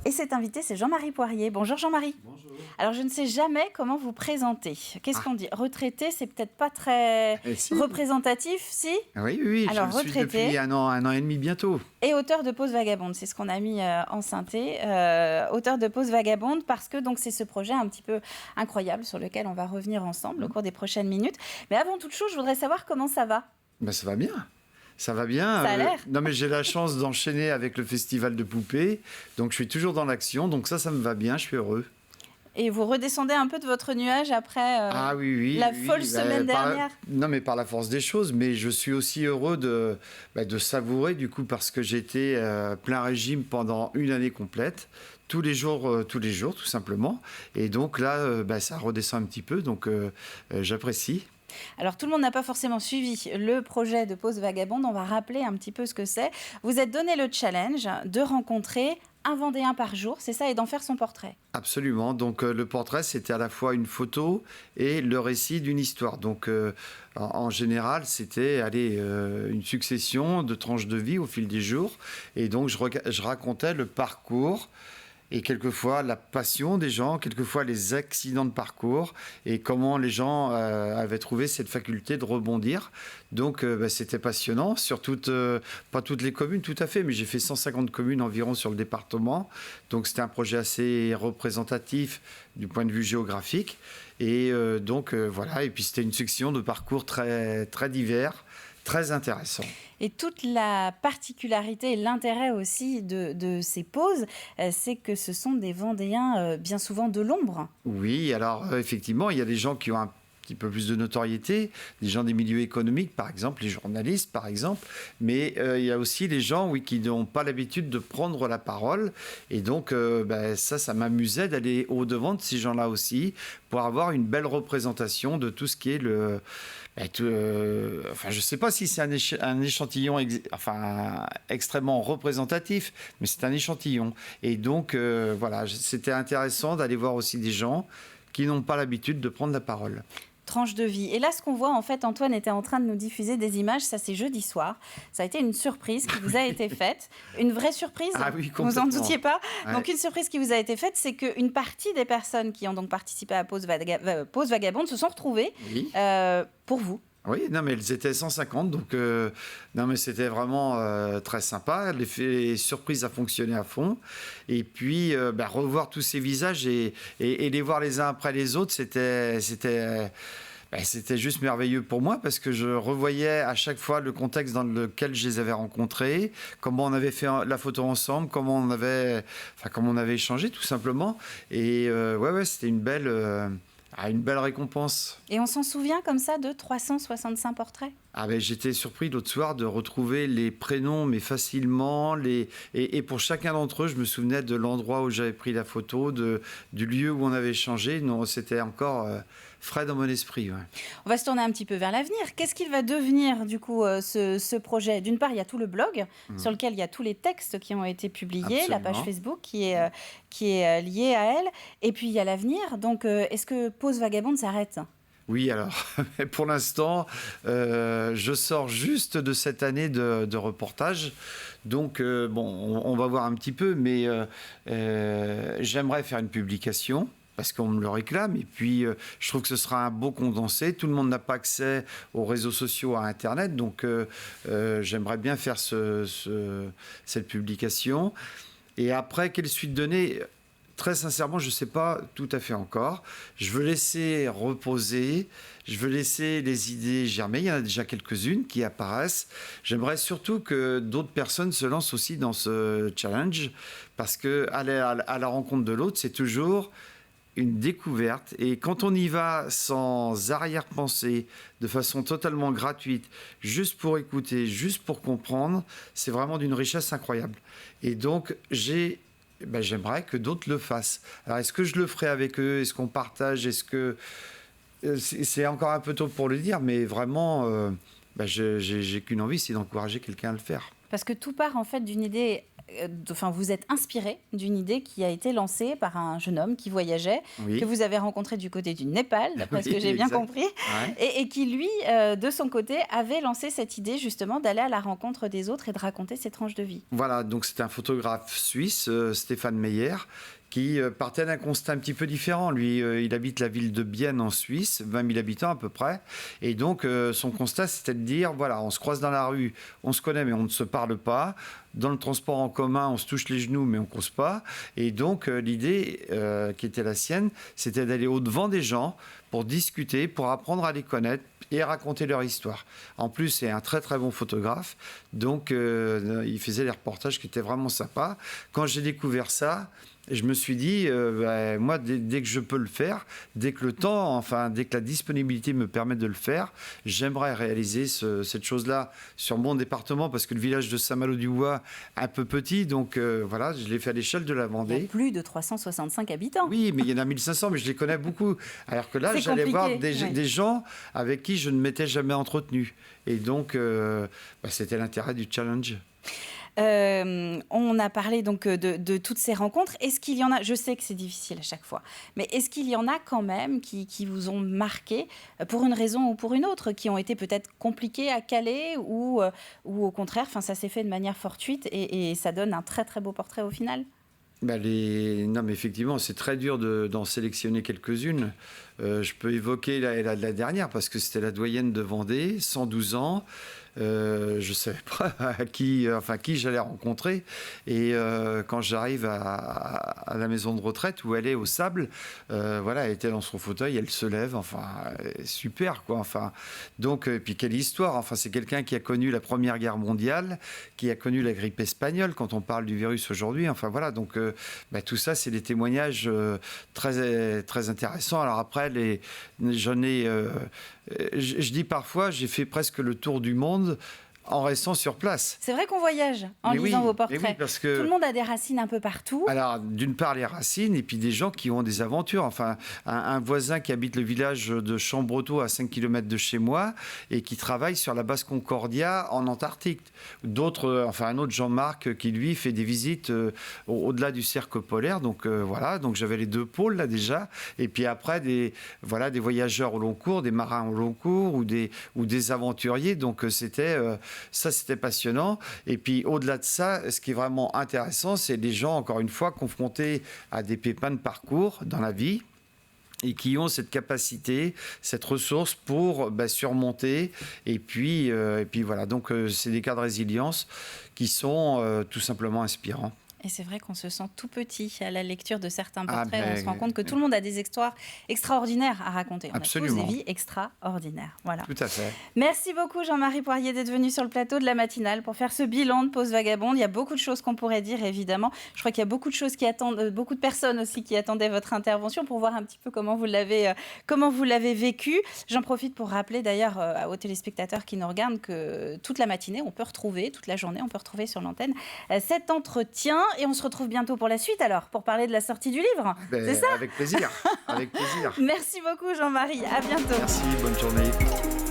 Et cet invité, c'est Jean-Marie Poirier. Bonjour Jean-Marie. Bonjour. Alors je ne sais jamais comment vous présenter. Qu'est-ce qu'on dit? Retraité, c'est peut-être pas très Si. représentatif, si? Oui, oui, oui, je Alors le suis retraité depuis un an et demi bientôt. et auteur de Pause Vagabonde, c'est ce qu'on a mis en synthé. Auteur de Pause Vagabonde parce que donc c'est ce projet un petit peu incroyable sur lequel on va revenir ensemble au cours des prochaines minutes. Mais avant toute chose, je voudrais savoir comment ça va. Ben, ça va bien. Ça va bien. Ça a l'air. Non, mais j'ai la chance d'enchaîner avec le festival de poupées. Donc, je suis toujours dans l'action. Donc, ça me va bien. Je suis heureux. Et vous redescendez un peu de votre nuage après Ah oui, la oui, folle oui. semaine dernière. Non, mais par la force des choses. Mais je suis aussi heureux de savourer, du coup, parce que j'étais plein régime pendant une année complète. Tous les jours, tout simplement. Et donc là, ça redescend un petit peu. Donc, j'apprécie. Alors, tout le monde n'a pas forcément suivi le projet de Pause Vagabonde. On va rappeler un petit peu ce que c'est. Vous êtes donné le challenge de rencontrer un Vendéen par jour, c'est ça, et d'en faire son portrait. Absolument. Donc, le portrait, c'était à la fois une photo et le récit d'une histoire. Donc, en général, c'était une succession de tranches de vie au fil des jours. Et donc, je racontais le parcours et quelquefois la passion des gens, quelquefois les accidents de parcours et comment les gens avaient trouvé cette faculté de rebondir. Donc c'était passionnant, pas toutes les communes tout à fait, mais j'ai fait 150 communes environ sur le département. Donc c'était un projet assez représentatif du point de vue géographique. Et voilà, et puis c'était une section de parcours très, très divers, très intéressant. Et toute la particularité et l'intérêt aussi de ces pauses, c'est que ce sont des Vendéens bien souvent de l'ombre. Oui, alors effectivement, il y a des gens qui ont un petit peu plus de notoriété, des gens des milieux économiques, par exemple, les journalistes, par exemple, mais il y a aussi les gens, oui, qui n'ont pas l'habitude de prendre la parole, et donc ça m'amusait d'aller au-devant de ces gens-là aussi, pour avoir une belle représentation de tout ce qui est je ne sais pas si c'est un échantillon extrêmement représentatif, mais c'est un échantillon. Et donc, voilà, c'était intéressant d'aller voir aussi des gens qui n'ont pas l'habitude de prendre la parole. Tranche de vie. Et là, ce qu'on voit, en fait, Antoine était en train de nous diffuser des images. Ça, c'est jeudi soir. Ça a été une surprise qui vous a été faite. Une vraie surprise. Ah oui, vous en doutiez pas. Ouais. Donc, une surprise qui vous a été faite, c'est qu'une partie des personnes qui ont donc participé à Pause Vagabonde se sont retrouvées pour vous. Oui, non, mais elles étaient 150, donc non, mais c'était vraiment très sympa. L'effet surprise a fonctionné à fond. Et puis, revoir tous ces visages et les voir les uns après les autres, c'était juste merveilleux pour moi parce que je revoyais à chaque fois le contexte dans lequel je les avais rencontrés, comment on avait fait la photo ensemble, comment on avait échangé tout simplement. Et c'était une belle récompense. Et on s'en souvient comme ça de 365 portraits? J'étais surpris l'autre soir de retrouver les prénoms, mais facilement. Et pour chacun d'entre eux, je me souvenais de l'endroit où j'avais pris la photo, du lieu où on avait échangé. Non, c'était encore frais dans mon esprit. Ouais. On va se tourner un petit peu vers l'avenir. Qu'est-ce qu'il va devenir, du coup, ce projet? D'une part, il y a tout le blog sur lequel il y a tous les textes qui ont été publiés, Absolument. la page Facebook qui est liée à elle. Et puis, il y a l'avenir. Donc, est-ce que Pause Vagabonde s'arrête? Oui, alors, pour l'instant, je sors juste de cette année de reportage. Donc, on va voir un petit peu, mais j'aimerais faire une publication parce qu'on me le réclame. Et puis, je trouve que ce sera un beau condensé. Tout le monde n'a pas accès aux réseaux sociaux, à Internet. Donc, j'aimerais bien faire cette publication. Et après, quelle suite donner ? Très sincèrement, je ne sais pas tout à fait encore. Je veux laisser reposer, je veux laisser les idées germer. Il y en a déjà quelques-unes qui apparaissent. J'aimerais surtout que d'autres personnes se lancent aussi dans ce challenge parce qu'aller à la rencontre de l'autre, c'est toujours une découverte. Et quand on y va sans arrière-pensée, de façon totalement gratuite, juste pour écouter, juste pour comprendre, c'est vraiment d'une richesse incroyable. Et donc, j'aimerais que d'autres le fassent. Alors, est-ce que je le ferai avec eux? Est-ce qu'on partage? Est-ce que... C'est encore un peu tôt pour le dire, mais vraiment, j'ai qu'une envie, c'est d'encourager quelqu'un à le faire. Parce que tout part, en fait, d'une idée vous êtes inspiré d'une idée qui a été lancée par un jeune homme qui voyageait, Oui. que vous avez rencontré du côté du Népal, d'après ce que j'ai bien Exact. compris, Ouais. et qui, lui, de son côté, avait lancé cette idée justement d'aller à la rencontre des autres et de raconter ses tranches de vie. Voilà, donc c'est un photographe suisse, Stéphane Meyer, qui partait d'un constat un petit peu différent. Lui, il habite la ville de Bienne en Suisse, 20 000 habitants à peu près. Et donc, son constat, c'était de dire, voilà, on se croise dans la rue, on se connaît, mais on ne se parle pas. Dans le transport en commun, on se touche les genoux, mais on ne cause pas. Et donc, l'idée qui était la sienne, c'était d'aller au-devant des gens pour discuter, pour apprendre à les connaître et raconter leur histoire. En plus, c'est un très très bon photographe. Donc, il faisait des reportages qui étaient vraiment sympas. Quand j'ai découvert ça, je me suis dit, moi, dès que je peux le faire, dès que le temps, enfin, dès que la disponibilité me permet de le faire, j'aimerais réaliser cette chose-là sur mon département, parce que le village de Saint-Malo-du-Bois est un peu petit, donc voilà, je l'ai fait à l'échelle de la Il y Vendée. a plus de 365 habitants. Oui, mais il y en a 1500, mais je les connais beaucoup. Alors que là, C'est j'allais voir compliqué, oui. des gens avec qui je ne m'étais jamais entretenu. Et donc, c'était l'intérêt du challenge. On a parlé donc de toutes ces rencontres. Est-ce qu'il y en a, je sais que c'est difficile à chaque fois, mais est-ce qu'il y en a quand même qui vous ont marqué pour une raison ou pour une autre, qui ont été peut-être compliquées à caler ou au contraire, ça s'est fait de manière fortuite et ça donne un très très beau portrait au final? Non, mais effectivement, c'est très dur d'en sélectionner quelques-unes. Je peux évoquer la dernière, parce que c'était la doyenne de Vendée, 112 ans. Je ne savais pas qui j'allais rencontrer. Et quand j'arrive à la maison de retraite où elle est au Sable, elle était dans son fauteuil, elle se lève, super quoi. Donc, puis quelle histoire. C'est quelqu'un qui a connu la Première Guerre mondiale, qui a connu la grippe espagnole quand on parle du virus aujourd'hui. Donc tout ça, c'est des témoignages très très intéressants. Alors après, je dis parfois, j'ai fait presque le tour du monde en restant sur place. C'est vrai qu'on voyage en lisant vos portraits. Oui, parce que tout le monde a des racines un peu partout. Alors, d'une part, les racines, et puis des gens qui ont des aventures. Un voisin qui habite le village de Chambretot, à 5 km de chez moi, et qui travaille sur la base Concordia en Antarctique. Un autre Jean-Marc qui, lui, fait des visites au-delà du cercle polaire. Donc, donc j'avais les deux pôles, là, déjà. Et puis après, des voyageurs au long cours, des marins au long cours, ou des aventuriers. Donc, c'était passionnant. Et puis, au-delà de ça, ce qui est vraiment intéressant, c'est les gens, encore une fois, confrontés à des pépins de parcours dans la vie et qui ont cette capacité, cette ressource pour surmonter. Et puis voilà. Donc, c'est des cas de résilience qui sont tout simplement inspirants. Et c'est vrai qu'on se sent tout petit à la lecture de certains portraits. Ah, on se rend compte que tout le monde a des histoires extraordinaires à raconter. On Absolument. a tous des vies extraordinaires. Voilà. Tout à fait. Merci beaucoup Jean-Marie Poirier d'être venu sur le plateau de la matinale pour faire ce bilan de Pause Vagabonde. Il y a beaucoup de choses qu'on pourrait dire, évidemment. Je crois qu'il y a beaucoup de choses qui attendent, beaucoup de personnes aussi qui attendaient votre intervention pour voir un petit peu comment vous l'avez vécu. J'en profite pour rappeler d'ailleurs aux téléspectateurs qui nous regardent que toute la matinée, toute la journée, on peut retrouver sur l'antenne cet entretien. Et on se retrouve bientôt pour la suite alors, pour parler de la sortie du livre. C'est ça ? Avec plaisir. Avec plaisir. Merci beaucoup Jean-Marie, à bientôt. Merci, bonne journée.